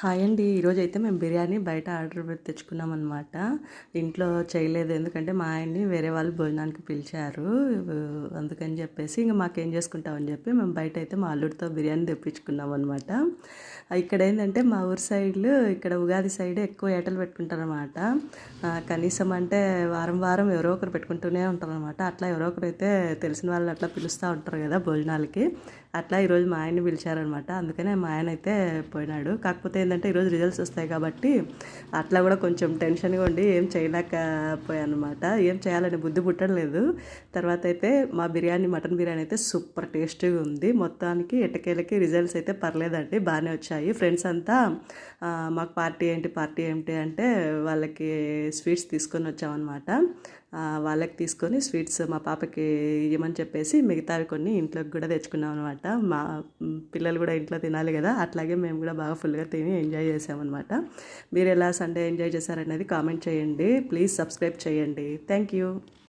Hi అండి. ఈరోజైతే మేము బిర్యానీ బయట ఆర్డర్ పెట్టి తెచ్చుకున్నామన్నమాట. ఇంట్లో చేయలేదు. ఎందుకంటే మా ఆయన్ని వేరే వాళ్ళు భోజనానికి పిలిచారు. అందుకని చెప్పేసి ఇంక మాకేం చేసుకుంటామని చెప్పి మేము బయట అయితే మా అల్లుడితో బిర్యానీ తెప్పించుకున్నామన్నమాట. ఇక్కడ ఏంటంటే మా ఊరు సైడ్లు ఇక్కడ ఉగాది సైడ్ ఎక్కువ ఏటలు పెట్టుకుంటారన్నమాట. కనీసం అంటే వారం వారం ఎవరో ఒకరు పెట్టుకుంటూనే ఉంటారన్నమాట. అట్లా ఎవరో ఒకరు అయితే తెలిసిన వాళ్ళు అట్లా పిలుస్తూ ఉంటారు కదా భోజనాలకి. అట్లా ఈరోజు మా ఆయన్ని పిలిచారనమాట. అందుకనే మా ఆయన అయితే పోయినాడు. కాకపోతే ఏంటంటే ఈరోజు రిజల్ట్స్ వస్తాయి కాబట్టి అట్లా కూడా కొంచెం టెన్షన్గా ఉండి ఏం చేయలేకపోయాను అనమాట. ఏం చేయాలని బుద్ధి పుట్టడం లేదు. తర్వాత అయితే మా బిర్యానీ మటన్ బిర్యానీ అయితే సూపర్ టేస్టీగా ఉంది. మొత్తానికి ఎట్టకేలకి రిజల్ట్స్ అయితే పర్లేదండి, బాగానే వచ్చాయి. ఫ్రెండ్స్ అంతా మాకు పార్టీ ఏంటి అంటే వాళ్ళకి స్వీట్స్ తీసుకొని వచ్చామన్నమాట. వాళ్ళకి తీసుకొని స్వీట్స్ మా పాపకి ఇవ్వమని చెప్పేసి మిగతావి కొన్ని ఇంట్లోకి కూడా తెచ్చుకున్నాం అనమాట. మా పిల్లలు కూడా ఇంట్లో తినాలి కదా, అట్లాగే మేము కూడా బాగా ఫుల్గా తిని ఎంజాయ్ చేసామన్నమాట. మీరు ఎలా సండే ఎంజాయ్ చేశారనేది కామెంట్ చేయండి. ప్లీజ్ సబ్స్క్రైబ్ చేయండి. Thank you.